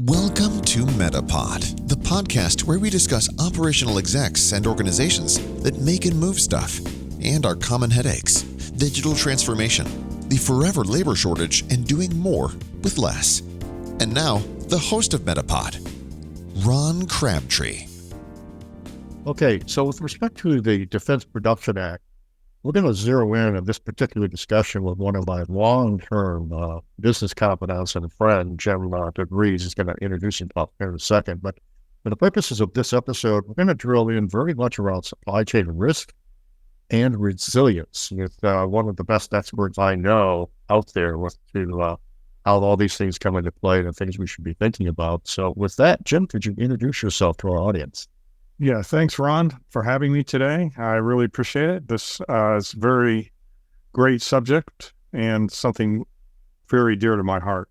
Welcome to Metapod, the podcast where we discuss operational execs and organizations that make and move stuff, and our common headaches, digital transformation, the forever labor shortage, and doing more with less. And now, the host of Metapod, Ron Crabtree. Okay, so with respect to the Defense Production Act, we're going to zero in on this particular discussion with one of my long-term business confidants and friend, Jim de Vries. He's going to introduce himself here in a second. But for the purposes of this episode, we're going to drill in very much around supply chain risk and resilience with one of the best experts I know out there with how all these things come into play and the things we should be thinking about. So with that, Jim, could you introduce yourself to our audience? Yeah, thanks, Ron, for having me today. I really appreciate it. This is a very great subject and something very dear to my heart.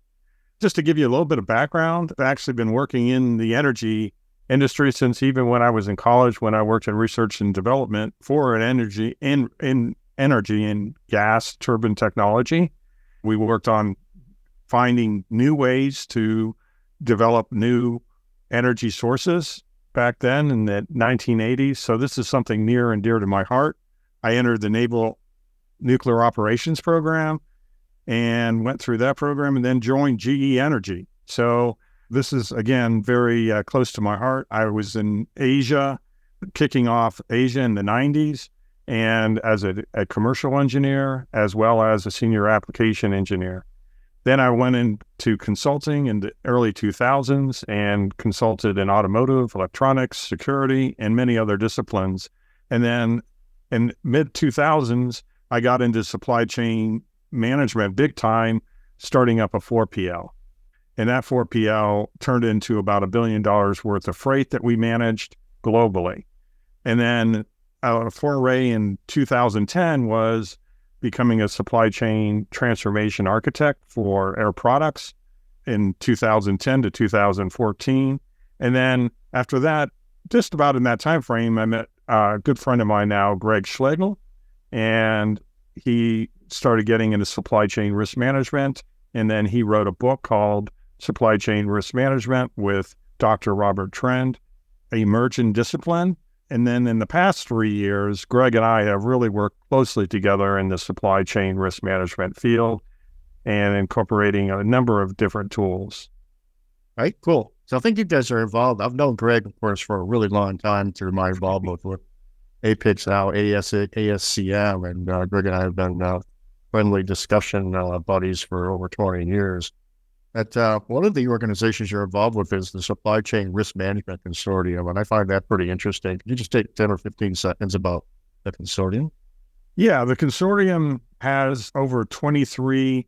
Just to give you a little bit of background, I've actually been working in the energy industry since even when I was in college, when I worked in research and development for an energy and gas turbine technology. We worked on finding new ways to develop new energy sources back then in the 1980s. So this is something near and dear to my heart. I entered the Naval Nuclear Operations Program and went through that program and then joined GE Energy. So this is, again, very close to my heart. I was in Asia, kicking off Asia in the 90s, and as a commercial engineer, as well as a senior application engineer. Then I went into consulting in the early 2000s and consulted in automotive, electronics, security, and many other disciplines. And then in mid-2000s, I got into supply chain management big time, starting up a 4PL. And that 4PL turned into about $1 billion worth of freight that we managed globally. And then a foray in 2010 was becoming a supply chain transformation architect for Air Products in 2010 to 2014. And then after that, just about in that time frame, I met a good friend of mine now, Greg Schlegel, and he started getting into supply chain risk management. And then he wrote a book called Supply Chain Risk Management with Dr. Robert Trend, Emergent Discipline. And then in the past 3 years, Greg and I have really worked closely together in the supply chain risk management field and incorporating a number of different tools. Right, cool. So I think you guys are involved. I've known Greg, of course, for a really long time through my involvement with APIX now, ASCM, and Greg and I have been friendly discussion buddies for over 20 years. One of the organizations you're involved with is the Supply Chain Risk Management Consortium, and I find that pretty interesting. Can you just take 10 or 15 seconds about the consortium? Yeah, the consortium has over 23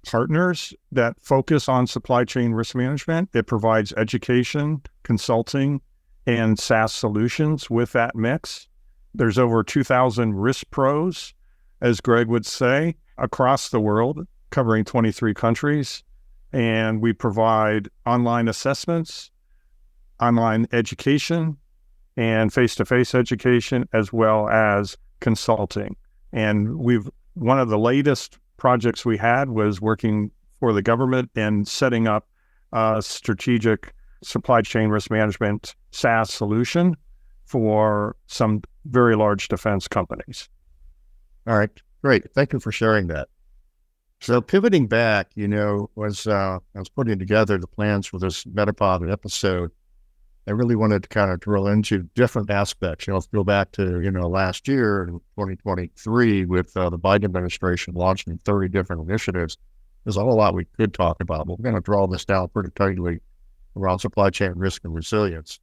partners that focus on supply chain risk management. It provides education, consulting, and SaaS solutions with that mix. There's over 2,000 risk pros, as Greg would say, across the world, covering 23 countries, and we provide online assessments, online education, and face-to-face education, as well as consulting. And one of the latest projects we had was working for the government and setting up a strategic supply chain risk management SaaS solution for some very large defense companies. All right, great. Thank you for sharing that. So pivoting back, as I was putting together the plans for this Metapod episode, I really wanted to kind of drill into different aspects. If you go back to, last year, in 2023, with the Biden administration launching 30 different initiatives, there's a whole lot we could talk about, but we're going to draw this down pretty tightly around supply chain risk and resilience.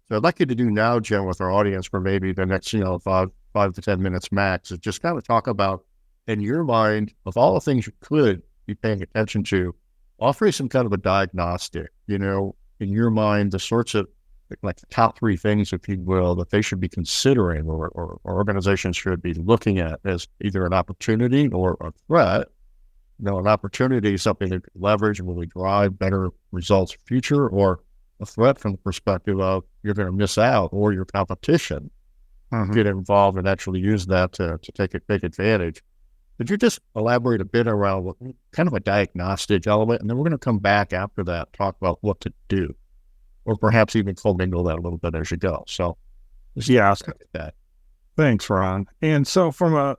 So I'd like you to do now, Jim, with our audience for maybe the next, 5 to 10 minutes max, is just kind of talk about, in your mind, of all the things you could be paying attention to, offering some kind of a diagnostic, in your mind, the sorts of like the top 3 things, if you will, that they should be considering or organizations should be looking at as either an opportunity or a threat. An opportunity is something that could leverage and really drive better results in the future, or a threat from the perspective of you're going to miss out or your competition get involved and actually use that to take advantage. Could you just elaborate a bit around what kind of a diagnostic element? And then we're going to come back after that, talk about what to do, or perhaps even commingle that a little bit as you go. So, Yeah. that. Thanks, Ron. And so from a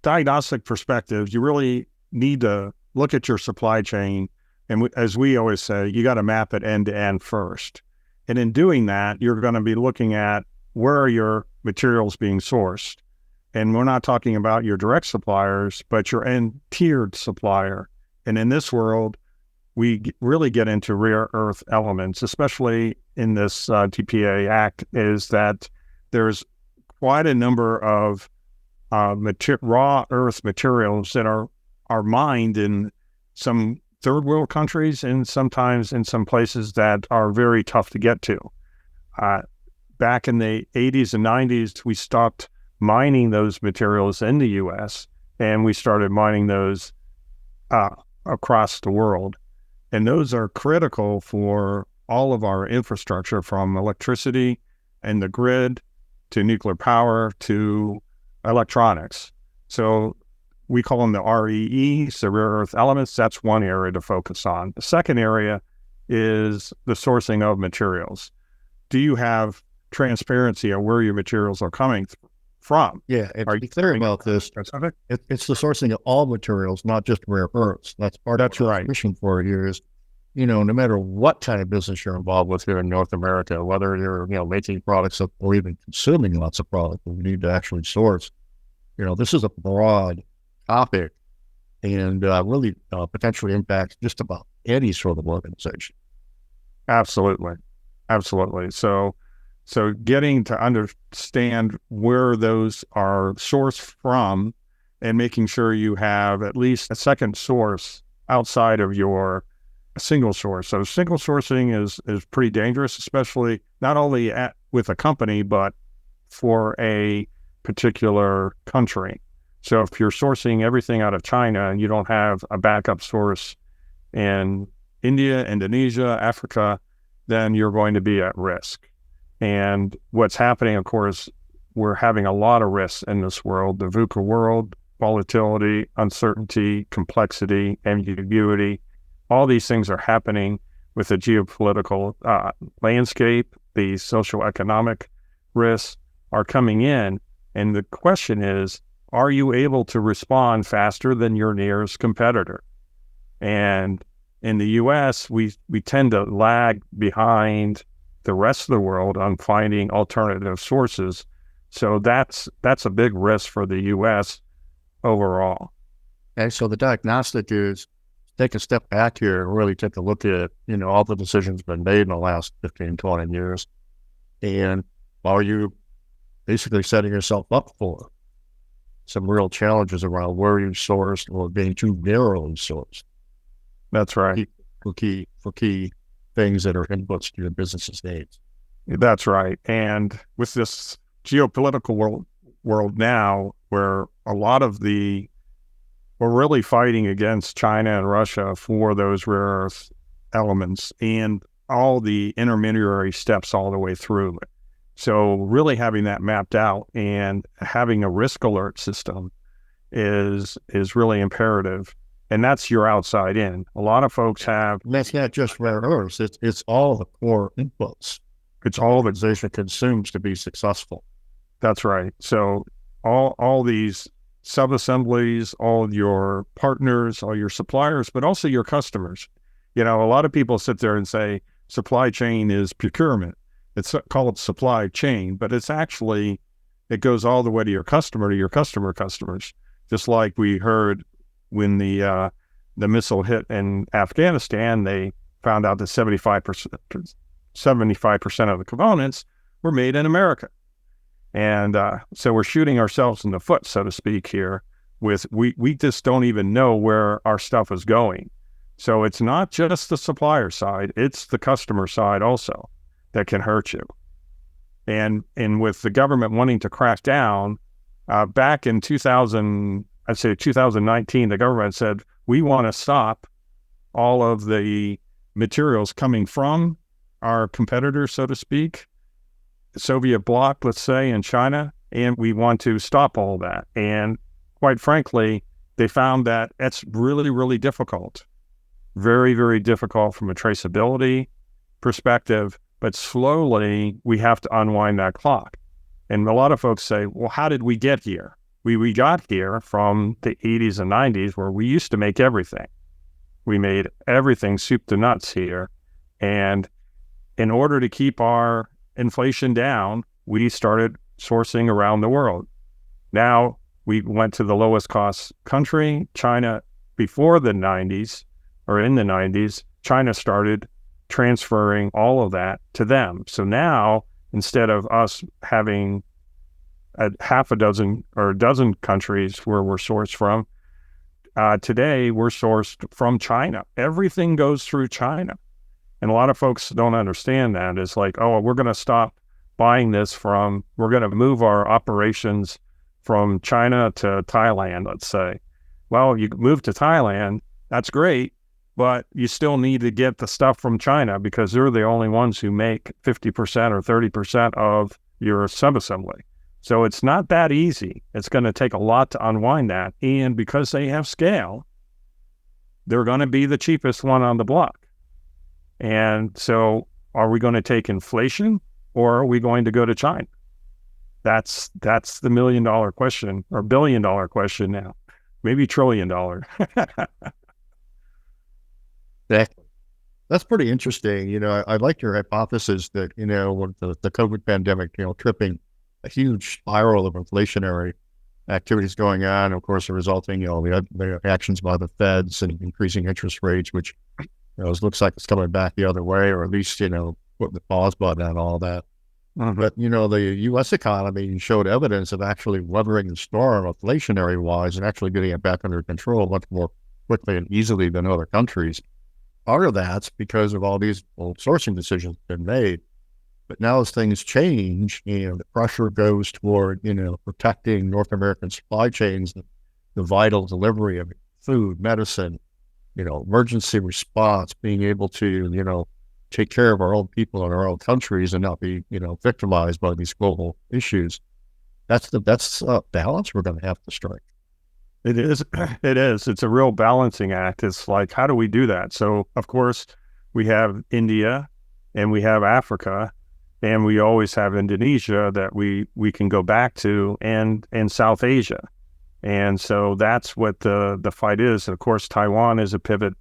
diagnostic perspective, you really need to look at your supply chain. And as we always say, you got to map it end to end first. And in doing that, you're going to be looking at where are your materials being sourced. And we're not talking about your direct suppliers, but your end tiered supplier. And in this world, we really get into rare earth elements, especially in this TPA Act, is that there's quite a number of raw earth materials that are mined in some third world countries and sometimes in some places that are very tough to get to. Back in the 80s and 90s, we stopped mining those materials in the U.S. and we started mining those across the world. And those are critical for all of our infrastructure, from electricity and the grid to nuclear power to electronics. So we call them the REEs, the rare earth elements. That's one area to focus on. The second area is the sourcing of materials. Do you have transparency on where your materials are coming from? Yeah, and to be clear about this, it's the sourcing of all materials, not just rare earths. That's part of what I'm pushing for here is, no matter what kind of business you're involved with here in North America, whether you're, making products or even consuming lots of products, we need to actually source. This is a broad topic and really potentially impacts just about any sort of organization. Absolutely. So getting to understand where those are sourced from and making sure you have at least a second source outside of your single source. So single sourcing is pretty dangerous, especially not only with a company, but for a particular country. So if you're sourcing everything out of China and you don't have a backup source in India, Indonesia, Africa, then you're going to be at risk. And what's happening, of course, we're having a lot of risks in this world, the VUCA world, volatility, uncertainty, complexity, ambiguity. All these things are happening with the geopolitical landscape. The socioeconomic risks are coming in. And the question is, are you able to respond faster than your nearest competitor? And in the U.S., we tend to lag behind the rest of the world on finding alternative sources. So that's a big risk for the U.S. overall. Okay, so the diagnostic is take a step back here and really take a look at, all the decisions been made in the last 15, 20 years. And are you basically setting yourself up for some real challenges around where you sourced or being too narrowly sourced? That's right. For key things that are inputs to your business's needs. That's right. And with this geopolitical world now, where a lot of we're really fighting against China and Russia for those rare earth elements and all the intermediary steps all the way through it. So really having that mapped out and having a risk alert system is really imperative. And that's your outside in. A lot of folks have... And that's not just rare earths. It's all the core inputs. It's all the organization consumes to be successful. That's right. So all these sub-assemblies, all your partners, all your suppliers, but also your customers. A lot of people sit there and say supply chain is procurement. It's called supply chain, but it's actually, it goes all the way to your customers. Just like we heard when the missile hit in Afghanistan, they found out that 75% of the components were made in America. And so we're shooting ourselves in the foot, so to speak, here with we just don't even know where our stuff is going. So it's not just the supplier side, it's the customer side also that can hurt you. And with the government wanting to crack down, back in 2019, the government said, we want to stop all of the materials coming from our competitors, so to speak, the Soviet bloc, let's say, in China, and we want to stop all that. And quite frankly, they found that it's really, really difficult. Very, very difficult from a traceability perspective, but slowly we have to unwind that clock. And a lot of folks say, well, how did we get here? We got here from the 80s and 90s where we used to make everything. We made everything soup to nuts here. And in order to keep our inflation down, we started sourcing around the world. Now we went to the lowest cost country, China. Before the 90s, or in the 90s, China started transferring all of that to them. So now, instead of us having a half a dozen or a dozen countries where we're sourced from, today we're sourced from China. Everything goes through China. And a lot of folks don't understand that. It's like, oh, we're going to stop buying this we're going to move our operations from China to Thailand, let's say. Well, you move to Thailand, that's great, but you still need to get the stuff from China because they're the only ones who make 50% or 30% of your subassembly. So it's not that easy. It's going to take a lot to unwind that. And because they have scale, they're going to be the cheapest one on the block. And so are we going to take inflation or are we going to go to China? That's the $1 million question or $1 billion question now, maybe $1 trillion. Exactly. That's pretty interesting. You know, I like your hypothesis that, you know, with the COVID pandemic, you know, tripping a huge spiral of inflationary activities going on, of course, resulting, you know, the actions by the feds and increasing interest rates, which, you know, it looks like it's coming back the other way, or at least, you know, putting the pause button on all that. Mm-hmm. But, you know, the U.S. economy showed evidence of actually weathering the storm inflationary-wise and actually getting it back under control much more quickly and easily than other countries. Part of that's because of all these sourcing decisions been made. But now as things change, you know, the pressure goes toward, you know, protecting North American supply chains, the vital delivery of food, medicine, you know, emergency response, being able to, you know, take care of our own people in our own countries and not be, you know, victimized by these global issues. That's a balance we're going to have to strike. It is. It is. It's a real balancing act. It's like, how do we do that? So, of course, we have India and we have Africa and we always have Indonesia that we can go back to and South Asia. And so that's what the fight is. And of course, Taiwan is a pivot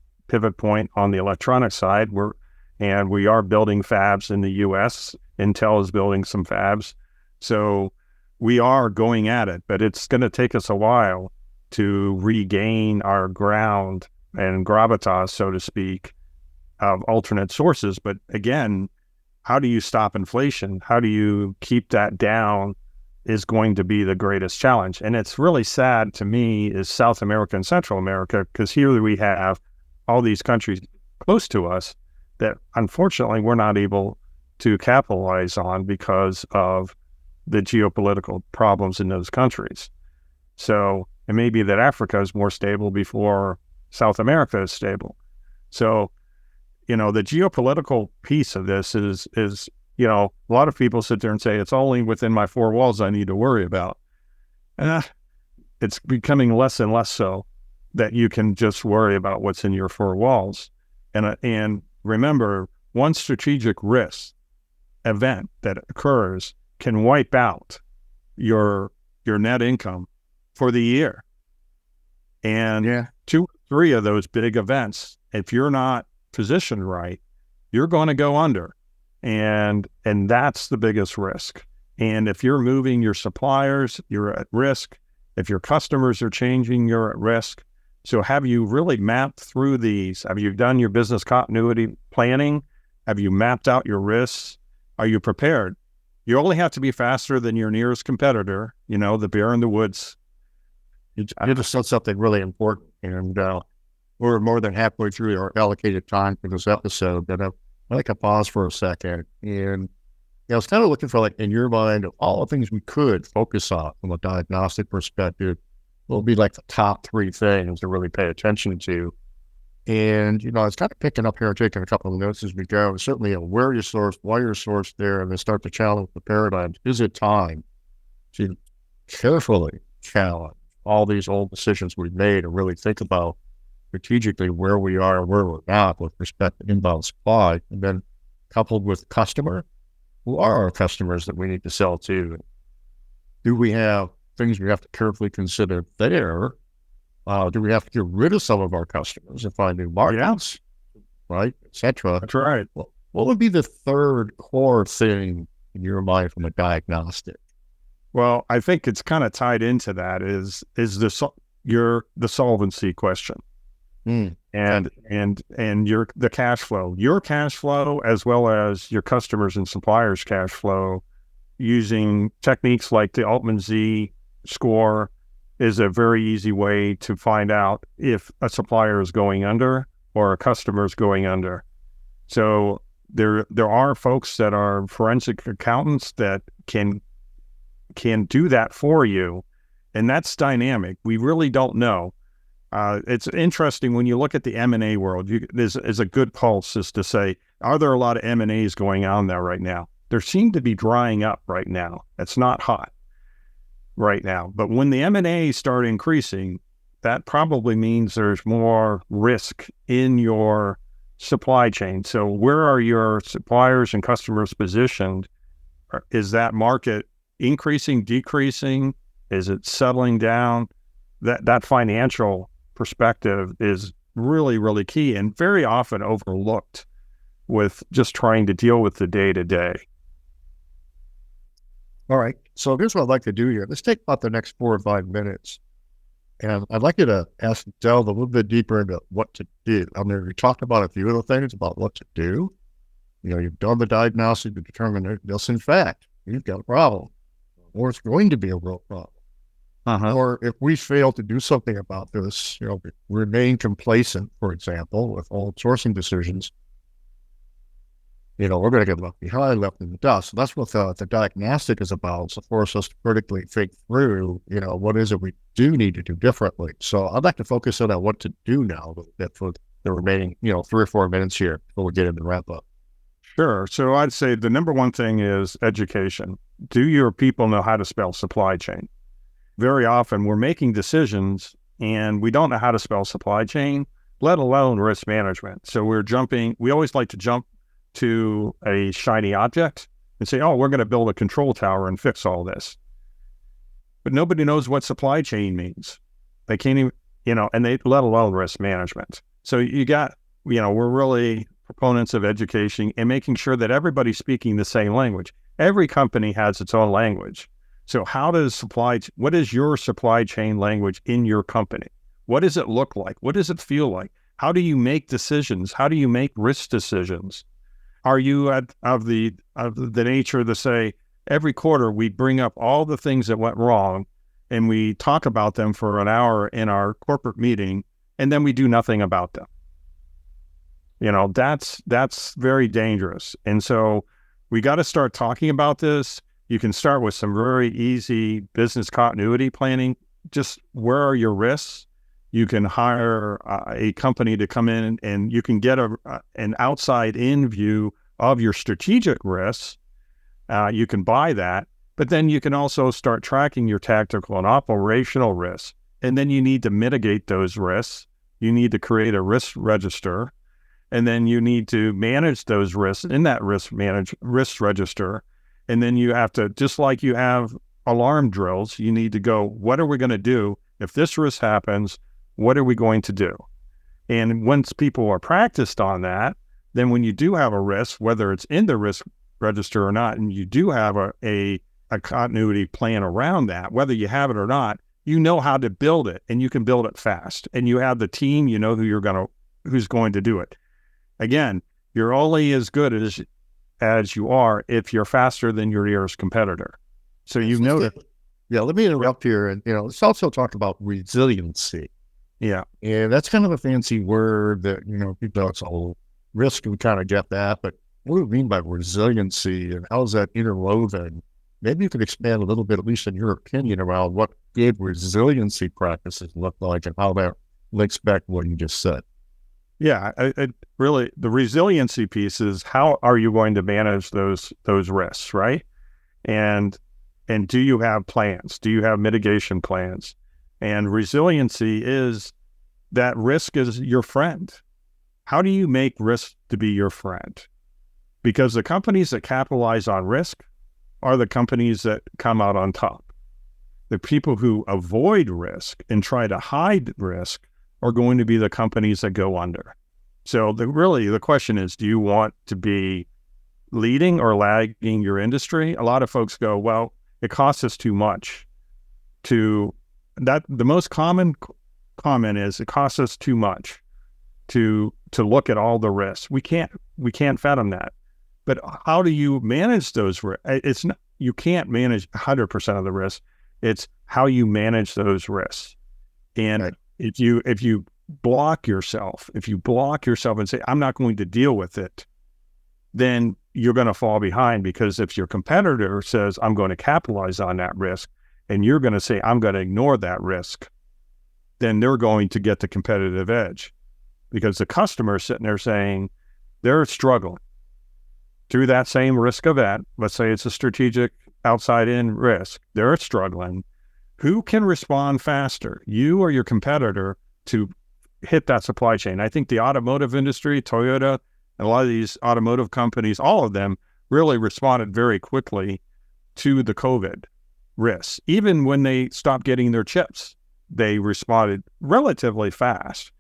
point on the electronic side. We are building fabs in the U.S. Intel is building some fabs. So we are going at it, but it's going to take us a while to regain our ground and gravitas, so to speak, of alternate sources. But again, how do you stop inflation? How do you keep that down is going to be the greatest challenge. And it's really sad to me is South America and Central America, because here we have all these countries close to us that unfortunately we're not able to capitalize on because of the geopolitical problems in those countries. So it may be that Africa is more stable before South America is stable. So, you know, the geopolitical piece of this is, you know, a lot of people sit there and say, it's only within my four walls I need to worry about. And it's becoming less and less so that you can just worry about what's in your four walls. And remember, one strategic risk event that occurs can wipe out your net income for the year. And 2 or 3 of those big events, if you're not positioned right, you're going to go under. And that's the biggest risk. And if you're moving your suppliers, you're at risk. If your customers are changing, you're at risk. So have you really mapped through these? Have you done your business continuity planning? Have you mapped out your risks? Are you prepared? You only have to be faster than your nearest competitor, you know, the bear in the woods. You just said something really important, and we're more than halfway through our allocated time for this episode, but I'd like to pause for a second. And I was kind of looking for, like, in your mind, of all the things we could focus on from a diagnostic perspective, what would be like the top 3 things to really pay attention to? And, you know, I was kind of picking up here and taking a couple of notes as we go. Certainly, where you're sourced, why you're sourced there, and then start to challenge the paradigms. Is it time to carefully challenge all these old decisions we've made and really think about strategically where we are and where we're not with respect to inbound supply, and then coupled with customer, who are our customers that we need to sell to? Do we have things we have to carefully consider there? Do we have to get rid of some of our customers and find new markets, right, et cetera? That's right. Well, what would be the third core thing in your mind from a diagnostic? Well, I think it's kind of tied into that is the solvency question. And the cash flow, as well as your customers and suppliers' cash flow, using techniques like the Altman Z score is a very easy way to find out if a supplier is going under or a customer is going under. So there are folks that are forensic accountants that can do that for you, and that's dynamic. We really don't know. It's interesting when you look at the M&A world. There's a good pulse is to say, are there a lot of M&As going on there right now? There seem to be drying up right now. It's not hot right now. But when the M&As start increasing, that probably means there's more risk in your supply chain. So where are your suppliers and customers positioned? Is that market increasing, decreasing? Is it settling down? That financial perspective is really, really key and very often overlooked with just trying to deal with the day-to-day. All right. So here's what I'd like to do here. Let's take about the next 4 or 5 minutes. And I'd like you to delve a little bit deeper into what to do. I mean, we talked about a few of the things about what to do. You've done the diagnostic to determine that this, in fact, you've got a problem, or it's going to be a real problem. Or if we fail to do something about this, remain complacent, for example, with all sourcing decisions, we're going to get left behind, left in the dust. So that's what the diagnostic is about, to force us to critically think through, what is it we do need to do differently. So I'd like to focus on what to do now for the remaining, 3 or 4 minutes here before we get into the wrap up. Sure. So I'd say the number one thing is education. Do your people know how to spell supply chain? Very often we're making decisions and we don't know how to spell supply chain, let alone risk management. So we always like to jump to a shiny object and say, oh, we're going to build a control tower and fix all this. But nobody knows what supply chain means. They can't even, and they let alone risk management. So we're really proponents of education and making sure that everybody's speaking the same language. Every company has its own language. So what is your supply chain language in your company? What does it look like? What does it feel like? How do you make decisions? How do you make risk decisions? Are you of the nature to say every quarter we bring up all the things that went wrong and we talk about them for an hour in our corporate meeting and then we do nothing about them? That's very dangerous. And so we got to start talking about this. You can start with some very easy business continuity planning. Just where are your risks? You can hire a company to come in and you can get an outside-in view of your strategic risks. You can buy that, but then you can also start tracking your tactical and operational risks. And then you need to mitigate those risks. You need to create a risk register, and then you need to manage those risks in that risk register. And then you have to, just like you have alarm drills, you need to go, what are we going to do? If this risk happens, what are we going to do? And once people are practiced on that, then when you do have a risk, whether it's in the risk register or not, and you do have a continuity plan around that, whether you have it or not, you know how to build it and you can build it fast. And you have the team, who's going to do it. Again, you're only as good as you are if you're faster than your nearest competitor. So that. Yeah, let me interrupt here. And, let's also talk about resiliency. Yeah. And that's kind of a fancy word that, people, it's all risk, we kind of get that. But what do we mean by resiliency and how is that interwoven? Maybe you could expand a little bit, at least in your opinion, around what good resiliency practices look like and how that links back to what you just said. Yeah, really, the resiliency piece is how are you going to manage those risks, right? And do you have plans? Do you have mitigation plans? And resiliency is that risk is your friend. How do you make risk to be your friend? Because the companies that capitalize on risk are the companies that come out on top. The people who avoid risk and try to hide risk are going to be the companies that go under. So the question is, do you want to be leading or lagging your industry? A lot of folks go, well, it costs us too much to that. The most common comment is it costs us too much to look at all the risks. We can't fathom that. But how do you manage those risks? It's not, you can't manage 100% of the risks. It's how you manage those risks. And right. if you block yourself and say, I'm not going to deal with it, then you're going to fall behind, because if your competitor says, I'm going to capitalize on that risk, and you're going to say, I'm going to ignore that risk, then they're going to get the competitive edge, because the customer is sitting there saying they're struggling through that same risk event. Let's say it's a strategic outside-in risk. They're struggling. Who can respond faster, you or your competitor, to hit that supply chain? I think the automotive industry, Toyota, and a lot of these automotive companies, all of them really responded very quickly to the COVID risks. Even when they stopped getting their chips, they responded relatively fast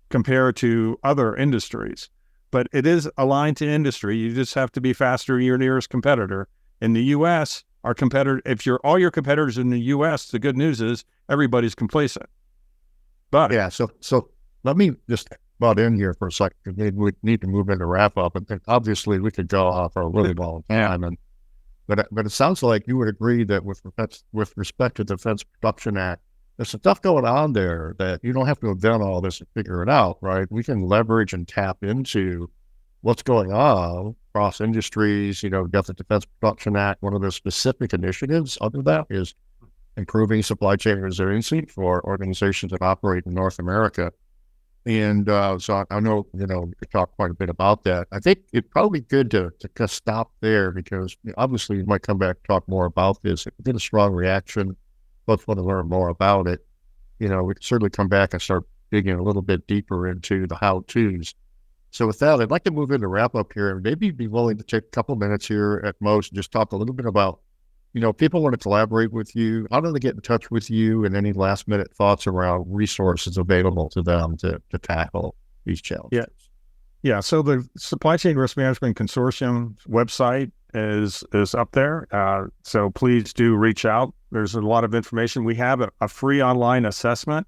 compared to other industries. But it is aligned to industry. You just have to be faster than your nearest competitor. In the U.S., our competitor, if all your competitors in the U.S., the good news is everybody's complacent. But yeah, so let me just butt in here for a second, because we need to move into wrap up. And obviously, we could go off for a really long time. But it sounds like you would agree that with respect to the Defense Production Act, there's some stuff going on there that you don't have to invent all this and figure it out, right? We can leverage and tap into what's going on across industries. You know, we've got the Defense Production Act. One of the specific initiatives under that is improving supply chain resiliency for organizations that operate in North America. And so I know, we could talk quite a bit about that. I think it'd probably be good to just stop there, because obviously you might come back and talk more about this. If we get a strong reaction, folks want to learn more about it, we can certainly come back and start digging a little bit deeper into the how-tos. So with that, I'd like to move into wrap up here, and maybe be willing to take a couple minutes here at most and just talk a little bit about, people want to collaborate with you. How do they get in touch with you, and any last minute thoughts around resources available to them to tackle these challenges? Yeah. So the Supply Chain Risk Management Consortium website is up there. So please do reach out. There's a lot of information. We have a free online assessment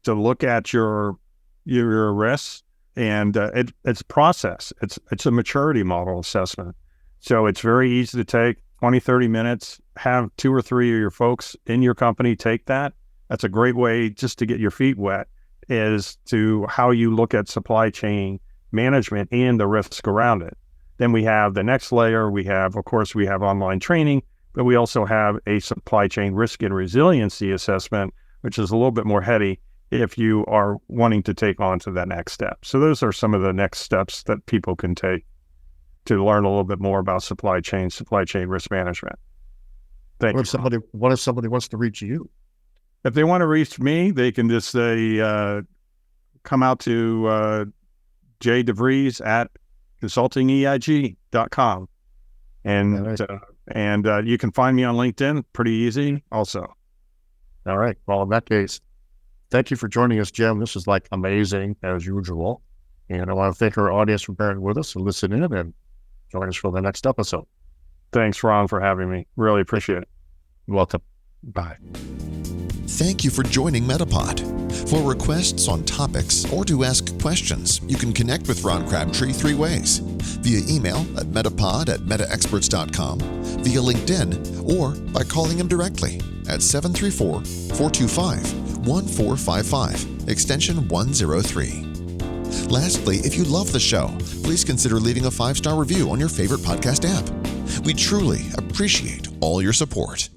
to look at your risks, and it's process. It's a maturity model assessment. So it's very easy to take. 20, 30 minutes, have 2 or 3 of your folks in your company take that. That's a great way just to get your feet wet, is to how you look at supply chain management and the risks around it. Then we have the next layer. We have online training, but we also have a supply chain risk and resiliency assessment, which is a little bit more heady if you are wanting to take on to that next step. So those are some of the next steps that people can take to learn a little bit more about supply chain risk management. What if somebody wants to reach you? If they want to reach me, they can just say, come out to J de Vries at consultingeig.com. And you can find me on LinkedIn, pretty easy also. All right. Well, in that case, thank you for joining us, Jim. This is amazing as usual. And I want to thank our audience for bearing with us and listening in, and join us for the next episode. Thanks, Ron, for having me. Really appreciate it. You're welcome. Bye. Thank you for joining Metapod. For requests on topics or to ask questions, you can connect with Ron Crabtree 3 ways: via email at metapod@metaexperts.com, via LinkedIn, or by calling him directly at 734-425-1455, extension 103. Lastly, if you love the show, please consider leaving a 5-star review on your favorite podcast app. We truly appreciate all your support.